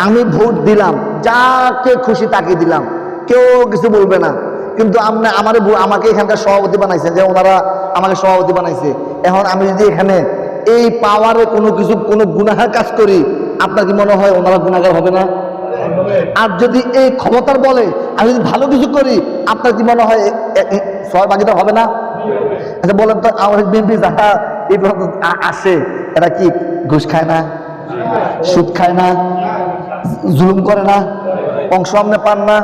আমি ভোট দিলাম, যাকে খুশি তাকে দিলাম, কেউ কিছু বলবে না। কিন্তু আমাকে এখানকার সভাপতি বানাইছে, যে ওনারা আমাকে সভাপতি বানাইছে। এখন আমি যদি এখানে এই পাওয়ারে কোনো গুনাহের কাজ করি, আপনার কি মনে হয় ওনারা গুনাহগার হবে না? আর যদি এই ক্ষমতার বলে আমি যদি ভালো কিছু করি, আপনার কি মনে হয় সহভাগিতা হবে না? আচ্ছা বলেন তো, আমাদের বিএনপি যারা এই আসে, এরা কি ঘুষ খায় না, সুদ খায় না, জুলুম করে না, অংশ আপনি পান না?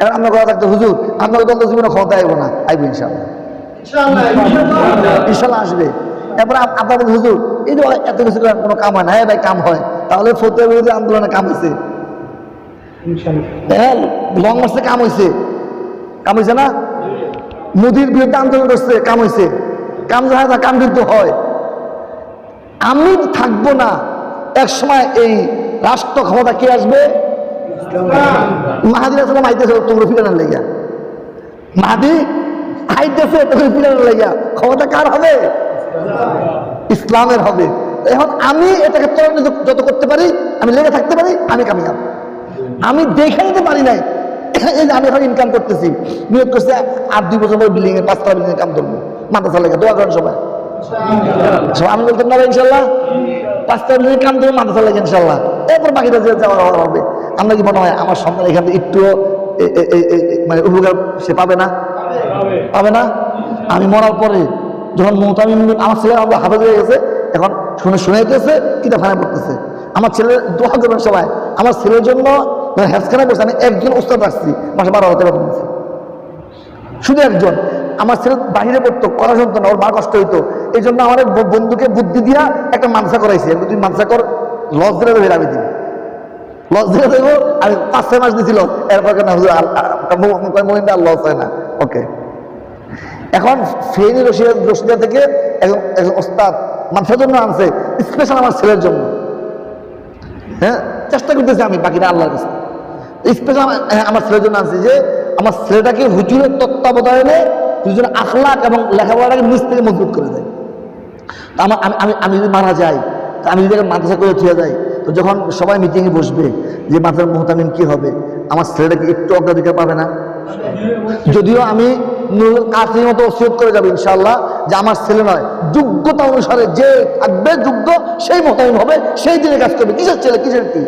এখন আপনার কথা থাকতো, হুজুর আপনাকে দল জীবনে ক্ষমতা আইব না, আইব ইনশাল্লাহ, ইনশাল্লাহ আসবে। তারপরে আপনার হুজুর এই যে এত কিছু কোনো কাম হয় না। হ্যাঁ ভাই, কাম হয়। তাহলে ফতুয়া বিরোধী আন্দোলনে কাম হয়েছে, হ্যাঁ লং মার্চে কাম হয়েছে, কাম হয়েছে না? মোদির বিরুদ্ধে আন্দোলন করছে, কাম হয়েছে। কাম হয় না, কাম কিন্তু হয়। আমি থাকবো না, এক সময় এই রাষ্ট্র ক্ষমতা কে আসবে? মাহাদির আসলে আইতেছে তোমরা ফিরানোর লেগা, মাহাদি আইতেছে তোমরা ফিরানোর লেগা। ক্ষমতা কার হবে? ইসলামের হবে। এখন আমি এটাকে যত করতে পারি, আমি লেগে থাকতে পারি, আমি কামিয়াব। আমি দেখে নিতে পারি নাই, এই যে আমি এখন ইনকাম করতেছি, নিয়োগ করছে আর 2 বছর পর বিল্ডিং এর 5তলা বিল্ডিং এর কাম করবো, মাদ্রাসা লেগে দোয়া করেন সবাই। আমি বলতাম না ইনশাল্লাহ 5তলা বিল্ডিং এর কাম করবো, মাদ্রাসা লেগে ইনশাল্লাহ। এরপর বাকিটা যে যাওয়া হবে। আমরা কি মনে হয় আমার সন্তান এখানে একটুও মানে উপকার সে পাবে না? পাবে না? আমি মরার পরে যখন মুহতামিম আমার ছেলে হাফেজ হয়ে গেছে, এখন শুনাইতেছে, কিতাবখানা পড়তেছে, আমার ছেলে দোয়া করবেন সবাই। আমার ছেলের জন্য হেফখানা করছে, আমি একজন উস্তাদ রাখছি, মাসে 12,000 টাকা দিচ্ছি, শুধু একজন। আমার ছেলে বাহিরে পড়তো, কথা শুনতো না, ওর মা কষ্ট হইতো। এই জন্য আমার বন্ধুকে বুদ্ধি দিয়া একটা মানসা করাইছে, তুই মানসা কর, লস দিলে দেবে, আমি দিব, লস দিলে দেবো। আমি 5-6 মাস দিছিল, এরপর কেন আর লস হয় না। ওকে, এখন ফেনী রশিদা থেকে একজন ওস্তাদ মানসার জন্য আনছে, স্পেশাল আমার ছেলের জন্য। হ্যাঁ, চেষ্টা করতেছি আমি, বাকিটা আল্লাহর কাছে। স্পেশাল আমার ছেলের জন্য আনছি, যে আমার ছেলেটাকে হুজুরের তত্ত্বাবধানে হুজুরের আখলাক এবং লেখাপড়াটাকে নিজ থেকে মজবুত করে দেয়। তা আমি যদি মারা যাই, আমি যদি মাদ্রাসা করে থুয়ে যাই, তো যখন সবাই মিটিংয়ে বসবে যে মাদ্রাসার মুহতামিম কি হবে, আমার ছেলেটাকে একটু অগ্রাধিকার পাবে না? যদিও আমি কাছের মতো ওসিয়ত করে যাবে ইনশাআল্লাহ, যে আমার ছেলে নয়, যোগ্যতা অনুসারে যে থাকবে যোগ্য, সেই মুহতামিম হবে, সেই দিনে কাজ করবে। কিসের ছেলে, কিসের কি?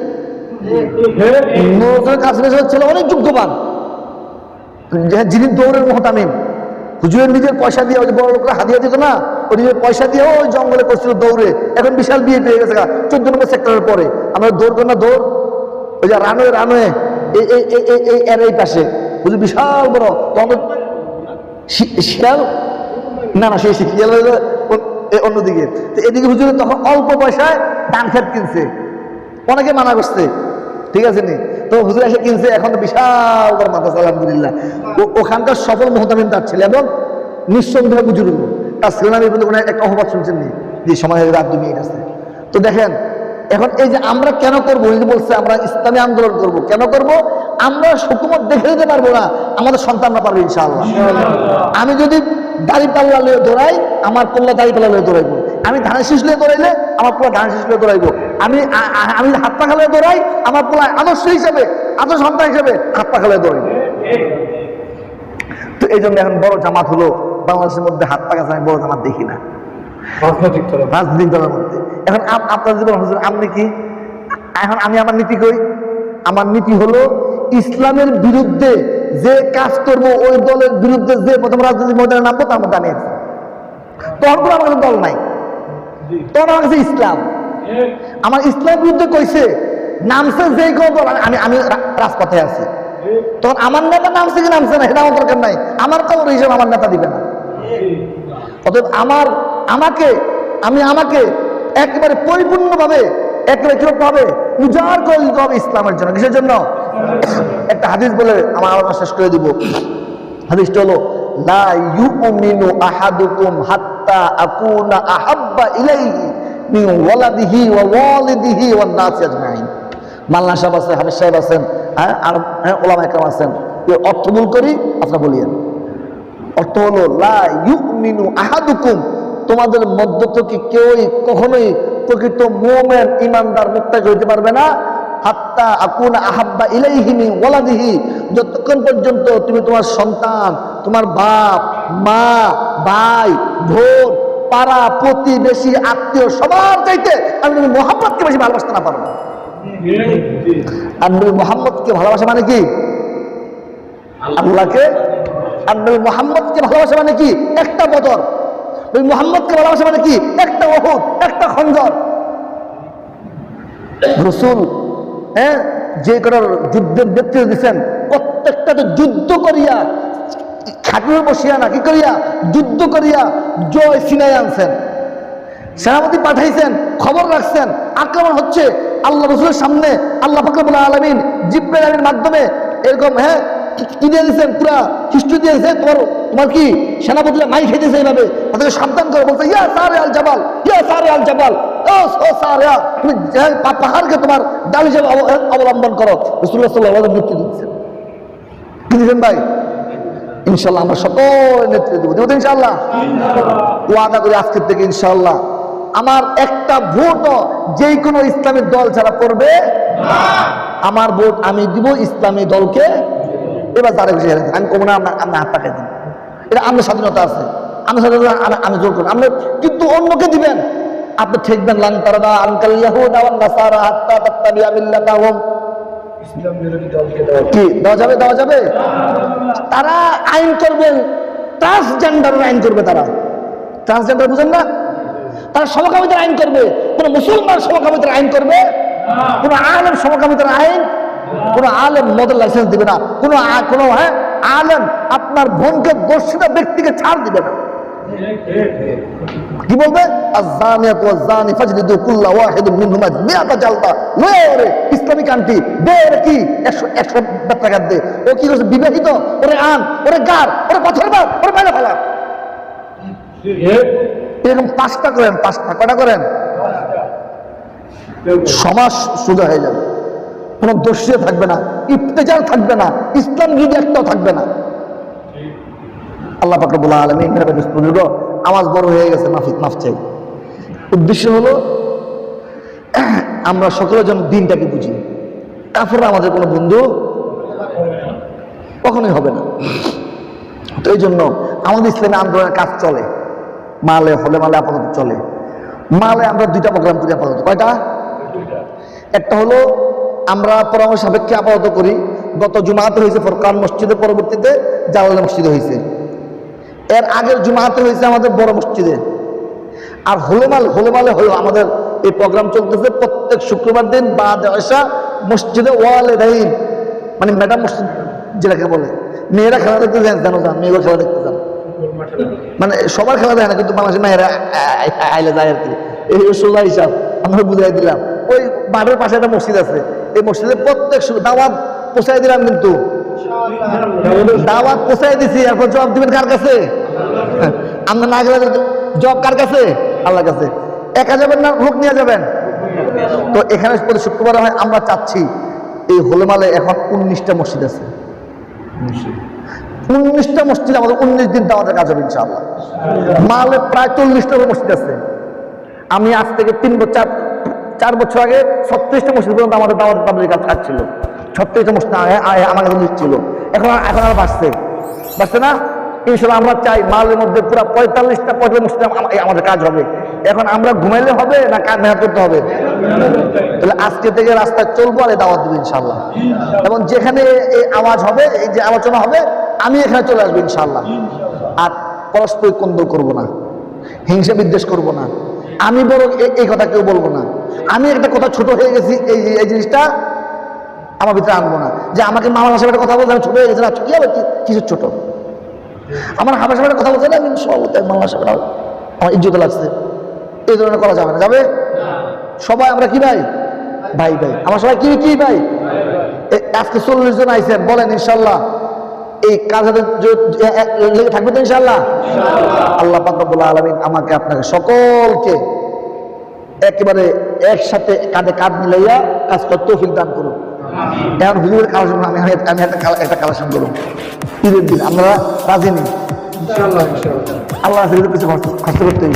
কাছের ছেলে অনেক যোগ্যবান, যিনি দৌড়ের মুহতামিম। হুজুরের নিজের পয়সা দিয়ে, ওই যে বড় লোকরা হাদিয়া দিত না, ওই নিজের পয়সা দিয়ে ওই জঙ্গলে করছিল দৌড়ে। এখন বিশাল বিয়ে পেয়ে গেছে 14 নম্বর সেক্টরের পরে। আমরা দৌড় করি না, দৌড়, ওই যে রানওয়ে এই পাশে বুঝলি বিশাল বড় শিয়াল, না সেই শিয়াল অন্যদিকে। তো এদিকে হুজুরের তখন অল্প পয়সায় ধান ক্ষেত কিনছে, অনেকে মানা করছে, ঠিক আছে নি? তো হুজুর এসে কিনছে, এখন তো বিশাল বড় মাদ্রাসা আলহামদুলিল্লাহ। ওখানকার সফল মুহতামিম তার ছেলে, এবং নিঃসন্দেহে বুজুর্গ। তার ছেলে নামে কোনো একটা অপবাদ শুনছেন নি, যে সময় রাত 2 মিনিট আছে। তো দেখেন, এখন এই যে আমরা কেন করবো, এই যে বলছে আমরা ইসলামী আন্দোলন করব, কেন করব? আমরা হুকুমত দেখে দিতে পারবো না, আমাদের সন্তানরা পারবে ইনশাআল্লাহ। আমি যদি দাড়ি পাল্লা লিয়ে দৌড়াই, আমার পোল্লা দাড়ি পাল্লা লিয়ে দৌড়াইবো। আমি ধানের শীষ লিয়ে দৌড়াইলে আমার পোলা ধানের শীষ লিয়ে দৌড়াইবো। আমি হাত পা খালে দৌড়াই, আমার পোলা আদর্শ হিসেবে, আদর্শ সন্তান হিসেবে হাত পা খালে দৌড়াইবো। তো এই জন্য এখন বড় জামাত হলো বাংলাদেশের মধ্যে, হাত পা কাছে আমি বড় জামাত দেখি না রাজনৈতিক দলের মধ্যে। এখন আপনার জীবন হুজুর আপনি কি, এখন আমি আমার নীতি কই, আমার নীতি হলো ইসলামের বিরুদ্ধে যে কাজ করবো, ওই দলের বিরুদ্ধে যে প্রথম রাজনৈতিক ময়দানে নামবো তার মধ্যে আমি একজন। তখন কোনো আমার কাছে দল নাই, তখন আমার কাছে ইসলাম। আমার ইসলামের বিরুদ্ধে কইছে, নামছে যে কোনো দল, আমি রাজপথে আছি। তখন আমার নেতা নামছে কি নামছে না এটা আমার দরকার নাই, আমার খবর হিসেবে আমার নেতা দিবে না। অতএব আমাকে একেবারে পরিপূর্ণভাবে একেবারে উজাড় করে দিতে হবে ইসলামের জন্য। কিসের জন্য? একটা হাদিস বলে আমার আলোচনা শেষ করে দিব। হাদিসটা হলো, লা ইউমিনু আহাদুকুম হাত্তা আকুনা আহাব্বা ইলাইহি মিন ওয়ালাদিহি ওয়া ওয়ালিদিহি ওয়ান নাসি আজমাইন। মাওলানা সাহেব আছেন, হাফেজ সাহেব আছেন, আর ওলামা একরাম আছেন। অর্থ ভুল করি আপনারা বলিয়েন। অর্থ হলো, লা ইউমিনু আহাদুকুম, তোমাদের মধ্য থেকে কেউই কখনোই প্রকৃত মুমিন ঈমানদার মুত্তাকি হইতে পারবে না, হাত্তা আকুনা আহাব্বা ইলাইহি মিন ওয়ালাদিহি, যতক্ষণ পর্যন্ত তুমি তোমার সন্তান, তোমার বাপ মা ভাই বোন পাড়া প্রতিবেশী আত্মীয় সবার চাইতে আমি নবী মুহাম্মদকে বেশি ভালোবাসতে না পারবো। আর নবী মুহাম্মদকে ভালোবাসা মানে কি? আল্লাহকে। আর নবী মুহাম্মদকে ভালোবাসা মানে কি? একটা বদর। নবী মুহাম্মদকে ভালোবাসা মানে কি? একটা উহুদ, একটা খন্দর। রাসূল যে করার যুদ্ধের নেতৃত্ব দিচ্ছেন, প্রত্যেকটা তো যুদ্ধ করিয়া, খাটিয়ে বসিয়া না, কি করিয়া? যুদ্ধ করিয়া জয় ছিনাই আনছেন। সেনাপতি পাঠাইছেন, খবর রাখছেন আক্রমণ হচ্ছে। আল্লাহ রাসূলের সামনে আল্লাহ পাক রব্বুল আলামিন জিবরাইল আলামিনের মাধ্যমে এরকম কি দিয়ে দিয়েছেন, পুরা হিস্ট্রি দিয়ে দিয়েছে। তোমার কি সেনাপতিরা মাই খেতেছে এইভাবে, তাদেরকে সাবধান করে বলছে, ইয়া সারে আল জাবাল, ইয়া সারে আল জাবাল, ও সারিয়া, তুমি পাহাড়কে তোমার ডাল হিসেবে অবলম্বন করো। রাসূলুল্লাহ সাল্লাল্লাহু আলাইহি ওয়াসাল্লাম নেতৃত্ব দিচ্ছেন। কি দিচ্ছেন ভাই? ইনশাআল্লাহ আমরা সকল নেতৃত্ব দেবো, দেবো ইনশাআল্লাহ। ওয়াদা করি আজকের থেকে ইনশাআল্লাহ আমার একটা ভোটও যে কোনো ইসলামী দল ছাড়া পড়বে না। আমার ভোট আমি দিব ইসলামী দলকে। এবার যারা খুশি আমি কমো না, আমরা হাত পাকাই দিন, এটা আমার স্বাধীনতা আছে, আমার স্বাধীনতা আমি জোর করি। আপনি কিন্তু অন্যকে দিবেন, আপনি ঠেকবেন। লান তারদা আনকাল ইয়াহুদা ওয়ান নাসারা হাত্তা তাত্তাবিআ মিল্লাতাহুম। কি দেওয়া যাবে? দেওয়া যাবে। তারা আইন করবেন, ট্রান্সজেন্ডারের আইন করবে। তারা ট্রান্সজেন্ডার বুঝেন না? তারা সমকামিতার আইন করবে। কোন মুসলমান সমকামিতার আইন করবে? কোন আলেম সমকামিতার আইন? কোন আলেম মদের লাইসেন্স দিবে না। কোন আলেম আপনার বোনকে দোষিত ব্যক্তিকে ছাড় দিবে না। কি বলবে? আয-যানিয়াতু ওয়াজ-যানি ফাজলিদু কুল্লা ওয়াহিদিন মিনহুমা মিআতা জালদা। লয়ে ওরে ইসলামিক আন্টি দে, ওরে কি 100 টাকা দে। ও কি করছে? বিবাহিত, ওরে আন, ওরে গার, ওরে পাথর মার, ওরে মেরে ফেলা। এরকম 5টা করেন, 5টা কটা করেন, সমাজ সোজা হয়ে যাবে। কোনো দোষী থাকবে না, ইফতেজার থাকবে না, ইসলাম বিরোধী একটাও থাকবে না। আল্লাহ পাক রব্বুল আলামিন আওয়াজ বড় হয়ে গেছে, মাফ চাই। উদ্দেশ্য হলো আমরা সকলের জন্য দিনটাকে বুঝি, কাফেররা আমাদের কোনো বন্ধু কখনোই হবে না। তো এই জন্য আমাদের ইসলামী আন্দোলনের কাজ চলে, মালে হলে মালে আপাতত চলে। মালে আমরা 2টা প্রোগ্রাম করি আপাতত। কয়টা? একটা হলো আমরা পরামর্শ সাপেক্ষে আপাতত করি। গত জুমাতে হয়েছে ফোরকান মসজিদে, পরবর্তীতে জালাল মসজিদে হয়েছে। এর আগের জুমাতে হয়েছে আমাদের বড় মসজিদে। আর হোলেমালে হলো আমাদের এই প্রোগ্রাম চলতেছে প্রত্যেক শুক্রবার দিন বাদ এশা মসজিদে ওয়ালিদাইন, মানে ম্যাডাম মসজিদ যেটাকে বলে। মেয়েরা খেলা দেখতে যান, জানো যান, মেয়েরা খেলা দেখতে যান, মানে সবার খেলা দেখে না, কিন্তু বাংলাদেশের মেয়েরা আইলে যায় আর কি। এই সোজা হিসাব আমরা বুঝাই দিলাম। ওই মাঠের পাশে একটা মসজিদ আছে, এই মসজিদে প্রত্যেক দাওয়াত পৌঁছাই দিলাম, কিন্তু দাওয়াত পৌঁছাই দিছি। এরপর জবাব দিবেন কার কাছে? আমরা না গেলে জবাব কার কাছে? আল্লাহর কাছে। একা যাবেন না লোক নিয়ে যাবেন? তো এখানে প্রতি শুক্রবার হয় আমরা চাচ্ছি এই হোলেমালে এখন 19টা মসজিদ আছে। 19টা মসজিদ আমাদের 19 দিন আমাদের কাজ হবে ইনশাআল্লাহ। মালে প্রায় 40টা মসজিদ আছে। আমি আজ থেকে 4 বছর আগে 36টা মসজিদ পর্যন্ত আমাদের দাওয়াত তাবলীগের কাজ ছিল। 36টা মসজিদ আমার কাছে ছিল। এখন আর বাড়ছে না। ইনশাআল্লাহ আমরা চাই মালের মধ্যে পুরো 45টা মসজিদ আমাদের কাজ হবে। এখন আমরা ঘুমাইলে হবে না কাজ মেহনত করতে হবে? তাহলে আজকে থেকে রাস্তায় চলবো আর দাওয়াত দেবো ইনশাআল্লাহ। এবং যেখানে এই আওয়াজ হবে, এই যে আলোচনা হবে, আমি এখানে চলে আসবো ইনশাআল্লাহ। আর পরস্পর কোন্দল করবো না, হিংসা বিদ্বেষ করবো না। আমি বড় এই কথা কেউ বলবো না। আমি একটা কথা ছোট হয়ে গেছি, এই জিনিসটা আমার ভিতরে আনবো না। যে আমাকে মামার ভাষায় একটা কথা বলতে আমি ছোট হয়ে গেছি, না কি হবে, কিছু ছোট। আমার হাবার সাথে কথা বলতে না, আমি সভাপতি বাংলা সাহেবরাও আমার ইজ্জত লাগছে, এই ধরনের করা যাবে না। যাবে সবাই আমরা কি ভাই? ভাই ভাই। আমার সবাই কি ভাই? আজকে 40 জন আইছেন, বলেন ইনশাল্লাহ এই কাজে লেগে থাকবে তো ইনশাল্লাহ। আল্লাহ পাক রব্বুল আলামিন আমাকে আপনাকে সকলকে একেবারে একসাথে কাঁধে কাঁধ মিলাইয়া কাজ করতে তৌফিক দান করুন। এখন হুজুরের কালেকশন আমি একটা কালেকশন করুন ঈদের দিন। আমরা রাজি নেই, আল্লাহ কিছু খরচ করতে